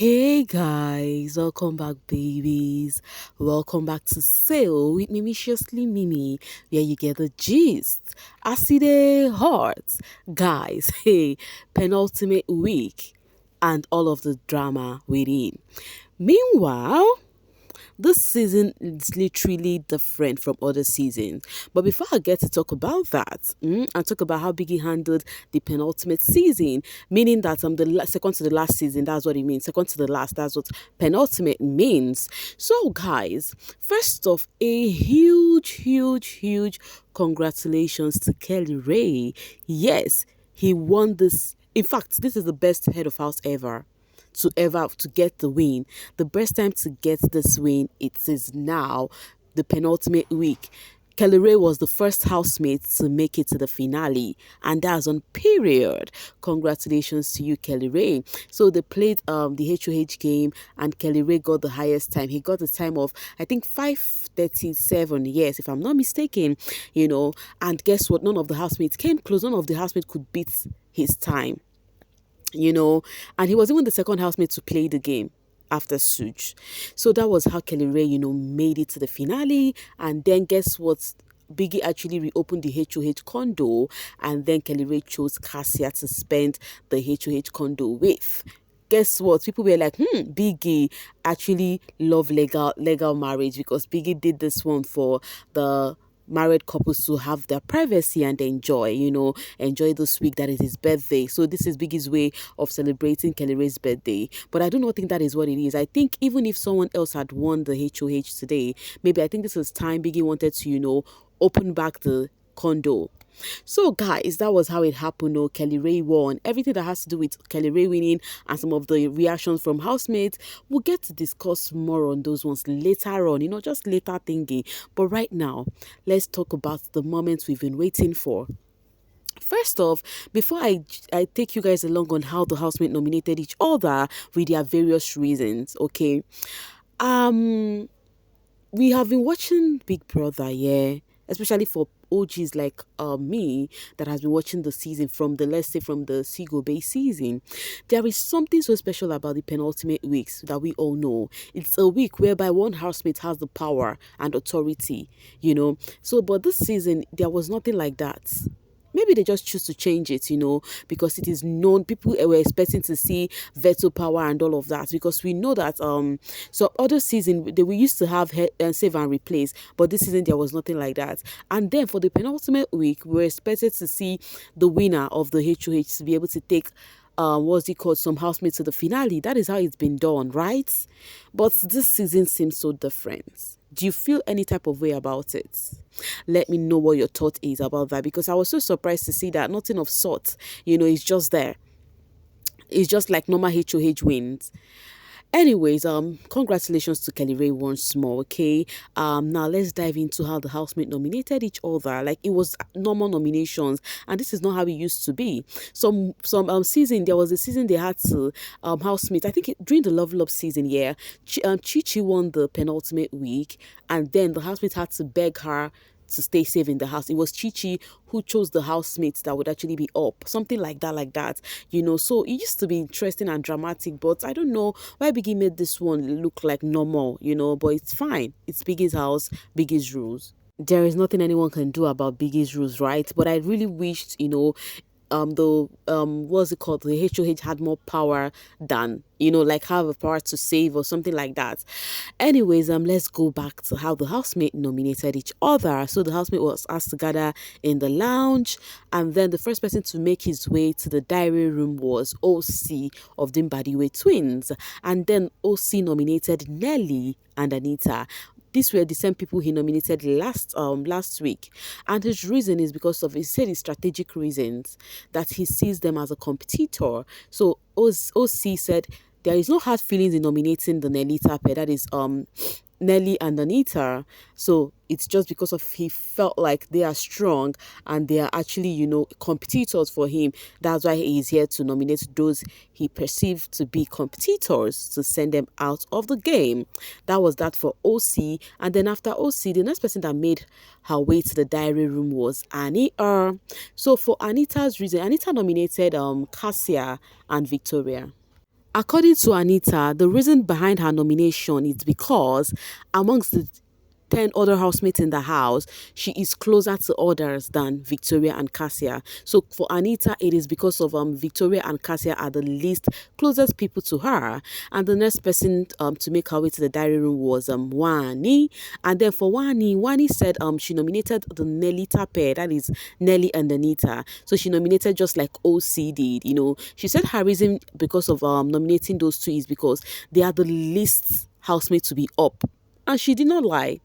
Hey guys, welcome back, babies. Welcome back to Sail with Mimiciously Mimi, where you get the gist. Acide hot, guys. Hey, penultimate week and all of the drama within. Meanwhile, this season is literally different from other seasons. But before I get to talk about that, and talk about how Biggie handled the penultimate season, meaning that second to the last season, that's what it means. Second to the last, that's what penultimate means. So, guys, first off, a huge congratulations to Kellyrae. Yes, he won this. In fact, this is the best head of house ever to get the win. The best time to get this win, it is now, the penultimate week. Kellyrae was the first housemate to make it to the finale, and that's on period. Congratulations to you, Kellyrae. So they played the HOH game, and Kellyrae got the highest time. He got the time of, I think, 5:37. Yes, if I'm not mistaken. And guess what? None of the housemates came close. None of the housemates could beat his time. And he was even the second housemate to play the game after Sooj. So that was how Kellyrae, made it to the finale. And then guess what? Biggie actually reopened the HOH condo, and then Kellyrae chose Cassia to spend the HOH condo with. Guess what? People were like, Biggie actually love legal marriage, because Biggie did this one for the married couples to have their privacy and enjoy this week that is his birthday. So this is Biggie's way of celebrating Kellyrae's birthday. But I do not think that is what it is. I think even if someone else had won the HOH today, maybe I think this is time Biggie wanted to, open back the condo. So guys, that was how it happened. Kellyrae won. Everything that has to do with Kellyrae winning and some of the reactions from housemates, we'll get to discuss more on those ones later on, just later thinking. But right now, let's talk about the moments we've been waiting for. First off, before I take you guys along on how the housemate nominated each other with their various reasons, okay? We have been watching Big Brother, yeah, especially for OGs like me that has been watching the season from the Seagull Bay season. There is something so special about the penultimate weeks that we all know. It's a week whereby one housemate has the power and authority, So, but this season, there was nothing like that. Maybe they just choose to change it, because it is known. People were expecting to see veto power and all of that, because we know that so other season we used to have save and replace, but this season there was nothing like that. And then for the penultimate week, we were expected to see the winner of the HOH to be able to take some housemates to the finale. That is how it's been done, right? But this season seems so different. Do you feel any type of way about it? Let me know what your thought is about that, because I was so surprised to see that nothing of sort, it's just there. It's just like normal HOH wins. Anyways, congratulations to Kellyrae once more, okay? Now let's dive into how the housemate nominated each other. Like, it was normal nominations, and this is not how it used to be. Some season, there was a season they had to housemate. I think during the Level Up season, yeah, Chi won the penultimate week, and then the housemate had to beg her to stay safe in the house. It was Chi who chose the housemates that would actually be up. Something like that. So it used to be interesting and dramatic, but I don't know why Biggie made this one look like normal, but it's fine. It's Biggie's house, Biggie's rules. There is nothing anyone can do about Biggie's rules, right? But I really wished, what's it called? The HOH had more power than, like have a power to save or something like that. Anyways, let's go back to how the housemate nominated each other. So the housemate was asked to gather in the lounge, and then the first person to make his way to the diary room was OC of Dimbadiwe twins, and then OC nominated Nelly and Anita. These were the same people he nominated last week. And his reason is because of, he said, his strategic reasons, that he sees them as a competitor. So OC said there is no hard feelings in nominating the Nelita pair, that is Nelly and Anita. So it's just because of he felt like they are strong and they are actually, competitors for him. That's why he is here to nominate those he perceived to be competitors, to send them out of the game. That was that for OC. And then after OC, the next person that made her way to the diary room was Anita. So for Anita's reason, Anita nominated Cassia and Victoria. According to Anita, the reason behind her nomination is because amongst the 10 other housemates in the house, she is closer to others than Victoria and Cassia. So for Anita, it is because of Victoria and Cassia are the least closest people to her. And the next person to make her way to the diary room was Wani. And then for Wani said she nominated the Nelita pair, that is Nelly and Anita. So she nominated just like OC did, you know. She said her reason because of nominating those two is because they are the least housemates to be up. And she did not lie.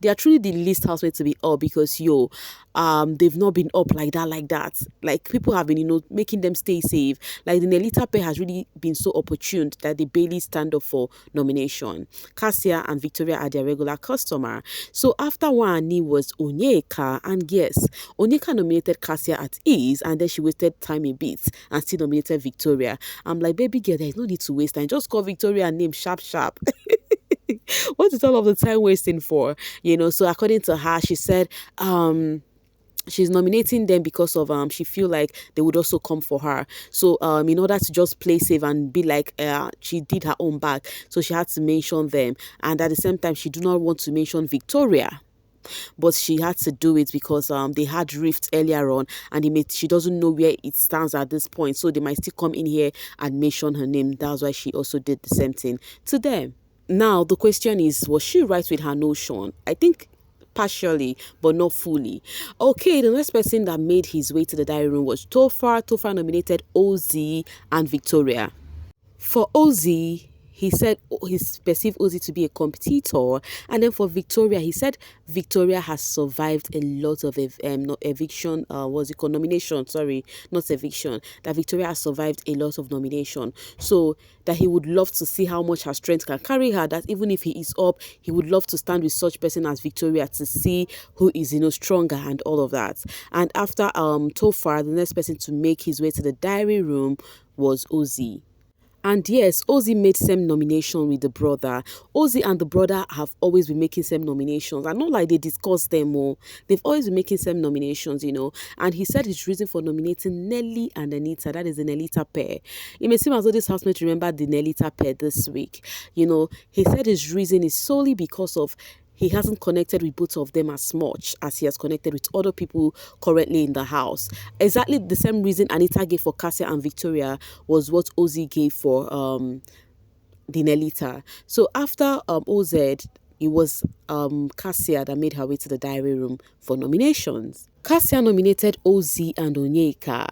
They are truly the least housemates to be up because they've not been up like that. Like people have been, making them stay safe. Like the Nelita pair has really been so opportune that they barely stand up for nomination. Cassia and Victoria are their regular customer. So after Wani was Onyeka, and yes, Onyeka nominated Cassia at ease, and then she wasted time a bit and still nominated Victoria. I'm like, baby girl, there is no need to waste time. Just call Victoria name sharp sharp. What is all of the time wasting for? So according to her, she said she's nominating them because of she feel like they would also come for her. So in order to just play safe and be like she did her own back, so she had to mention them. And at the same time, she do not want to mention Victoria, but she had to do it because they had rift earlier on, and she doesn't know where it stands at this point, so they might still come in here and mention her name. That's why she also did the same thing to them. Now, the question is, was she right with her notion? I think partially, but not fully. Okay, the next person that made his way to the diary room was Tofar. Tofar nominated Ozzy and Victoria. For Ozzy, he said he perceived Ozzy to be a competitor, and then for Victoria, he said Victoria has survived a lot of not eviction. What's it called? Nomination. Sorry, not eviction. That Victoria has survived a lot of nomination. So that he would love to see how much her strength can carry her. That even if he is up, he would love to stand with such person as Victoria to see who is stronger and all of that. And after Tofar, the next person to make his way to the diary room was Ozzy. And yes, Ozzy made same nomination with the brother. Ozzy and the brother have always been making same nominations. And not like they discuss them more. They've always been making same nominations, And he said his reason for nominating Nelly and Anita, that is the Nelita pair. It may seem as though this housemate remembered the Nelita pair this week. He said his reason is solely because of he hasn't connected with both of them as much as he has connected with other people currently in the house. Exactly the same reason Anita gave for Cassia and Victoria was what Ozzy gave for the Nelita. So after OZ, it was Cassia that made her way to the diary room for nominations. Cassia nominated Ozzy and Onyeka.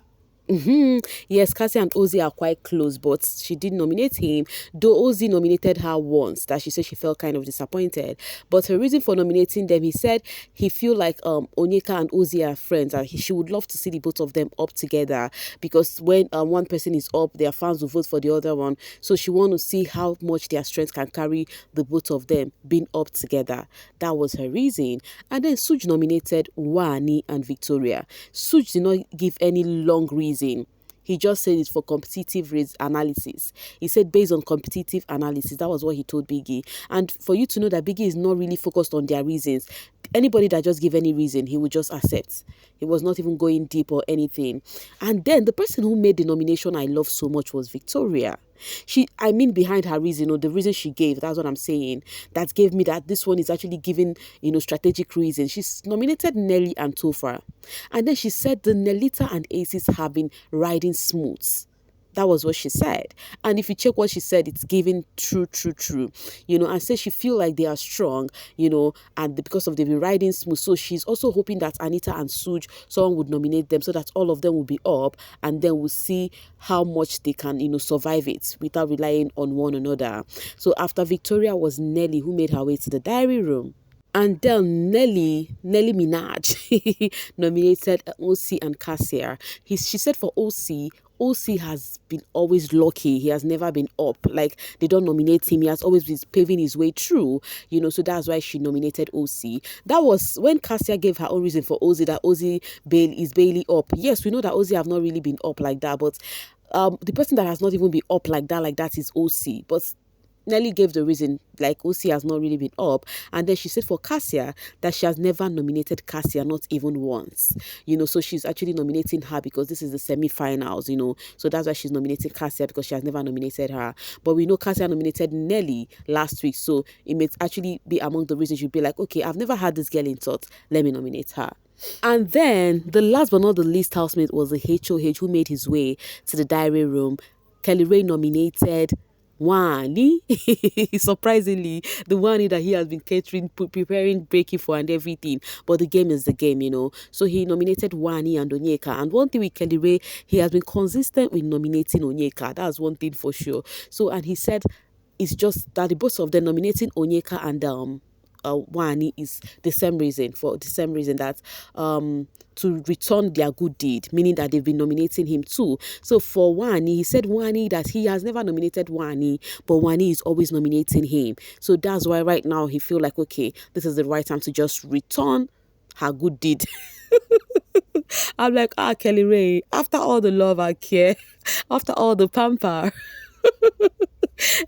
Yes, Cassie and Ozzy are quite close, but she did nominate him, though Ozzy nominated her once, that she said she felt kind of disappointed. But her reason for nominating them, he said he feel like Onyeka and Ozzy are friends, and she would love to see the both of them up together, because when one person is up, their fans will vote for the other one. So she want to see how much their strength can carry the both of them being up together. That was her reason. And then Sooj nominated Wani and Victoria. Sooj did not give any long reason. He just said it for competitive analysis. He said based on competitive analysis, that was what he told Biggie. And for you to know that Biggie is not really focused on their reasons, anybody that just give any reason, he would just accept. He was not even going deep or anything. And then the person who made the nomination I love so much was Victoria. Behind her reason, or the reason she gave, that's what I'm saying, that gave me that this one is actually giving, strategic reasons. She's nominated Nelly and Tofar. And then she said the Nelita and Aces have been riding smooth. That was what she said. And if you check what she said, it's giving true. And said she feel like they are strong, and because of they've been riding smooth. So she's also hoping that Anita and Sooj, someone would nominate them so that all of them will be up, and then we'll see how much they can, survive it without relying on one another. So after Victoria was Nelly, who made her way to the diary room. And then Nelly Minaj nominated OC and Cassia. She said for OC has been always lucky. He has never been up. Like, they don't nominate him. He has always been paving his way through, so that's why she nominated OC. That was when Cassia gave her own reason for Ozzy, that Ozzy is barely up. Yes, we know that Ozzy have not really been up like that, but the person that has not even been up like that is OC. But Nelly gave the reason, like Osi has not really been up. And then she said for Cassia that she has never nominated Cassia, not even once. So she's actually nominating her because this is the semi-finals, So that's why she's nominating Cassia, because she has never nominated her. But we know Cassia nominated Nelly last week. So it may actually be among the reasons you'd be like, okay, I've never had this girl in thought. Let me nominate her. And then the last but not the least housemate was the HOH who made his way to the diary room. Kellyrae nominated Wani. Surprisingly, the Wani that he has been catering, preparing, breaking for and everything. But the game is the game, So he nominated Wani and Onyeka. And one thing with Kellyrae, he has been consistent with nominating Onyeka. That's one thing for sure. So, and he said it's just that the both of them nominating Onyeka and Wani is the same reason, that to return their good deed, meaning that they've been nominating him too. So for Wani, he said Wani that he has never nominated Wani, but Wani is always nominating him. So that's why right now he feel like, okay, this is the right time to just return her good deed. I'm like, Kellyrae, after all the love and care, after all the pamper.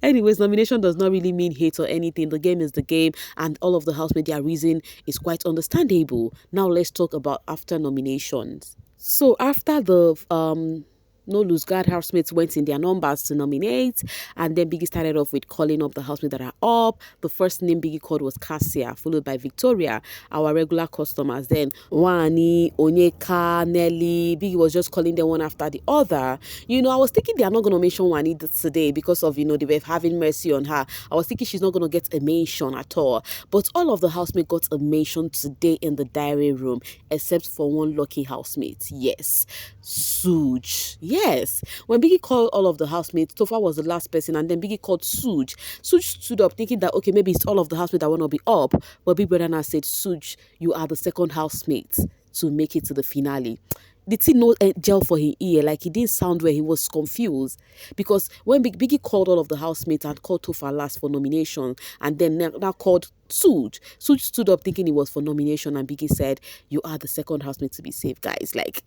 Anyways, nomination does not really mean hate or anything. The game is the game, and all of the housemates, their reason is quite understandable. Now let's talk about after nominations. So after the no lose guard housemates went in their numbers to nominate, and then Biggie started off with calling up the housemates that are up. The first name Biggie called was Cassia, followed by Victoria, our regular customers. Then Wani, Onyeka, Nelly. Biggie was just calling them one after the other. I was thinking they are not going to mention Wani today because of, they were having mercy on her. I was thinking she's not going to get a mention at all. But all of the housemates got a mention today in the diary room, except for one lucky housemate. Yes, Sooj. Yes. When Biggie called all of the housemates, Tofa was the last person, and then Biggie called Sooj. Sooj stood up thinking that, okay, maybe it's all of the housemates that want to be up. But Big Brother now said, Sooj, you are the second housemate to make it to the finale. Did he know gel for his ear? Like, he didn't sound where he was confused. Because when Biggie called all of the housemates and called Tofa last for nomination, and then now called Sooj stood up thinking it was for nomination, and Biggie said, you are the second housemate to be saved, guys. Like,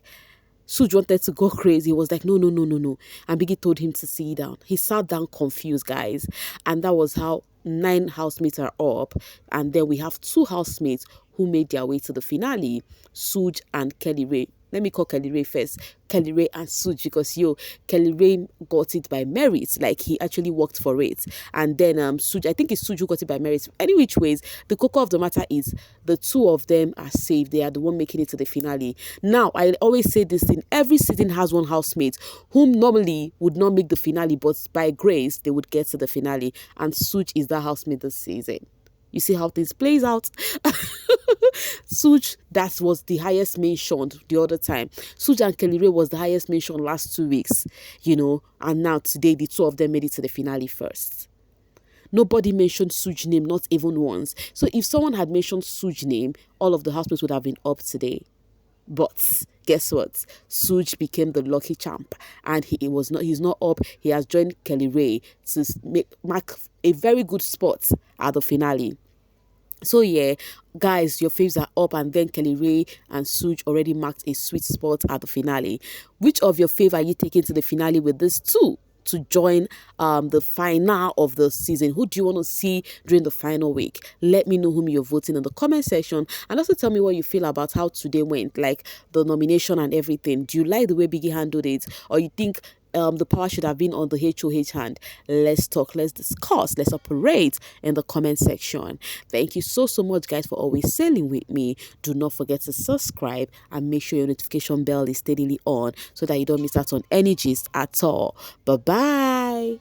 Sooj wanted to go crazy. He was like, no. And Biggie told him to sit down. He sat down confused, guys. And that was how 9 housemates are up. And then we have 2 housemates who made their way to the finale, Sooj and Kellyrae. Let me call Kellyrae first. Kellyrae and Sooj, because Kellyrae got it by merit. Like, he actually worked for it. And then Sooj, I think it's Sooj who got it by merit. Any which ways, the cocoa of the matter is the 2 of them are saved. They are the one making it to the finale. Now, I always say this thing. Every season has one housemate whom normally would not make the finale, but by grace, they would get to the finale. And Sooj is that housemate this season. You see how things plays out. Sooj, that was the highest mentioned the other time. Sooj and Kellyrae was the highest mentioned last 2 weeks, and now today the 2 of them made it to the finale first. Nobody mentioned Sooj's name, not even once. So if someone had mentioned Sooj's name, all of the housemates would have been up today. But guess what? Sooj became the lucky champ, and he's not up. He has joined Kellyrae to mark a very good spot at the finale. So yeah, guys, your faves are up, and then Kellyrae and Sooj already marked a sweet spot at the finale. Which of your faves are you taking to the finale with these 2 to join the final of the season? Who do you want to see during the final week? Let me know whom you're voting in the comment section, and also tell me what you feel about how today went, like the nomination and everything. Do you like the way Biggie handled it, or you think the power should have been on the HOH hand? Let's talk, let's discuss, let's operate in the comment section. Thank you so much, guys, for always sailing with me. Do not forget to subscribe and make sure your notification bell is steadily on so that you don't miss out on any gist at all. Bye bye.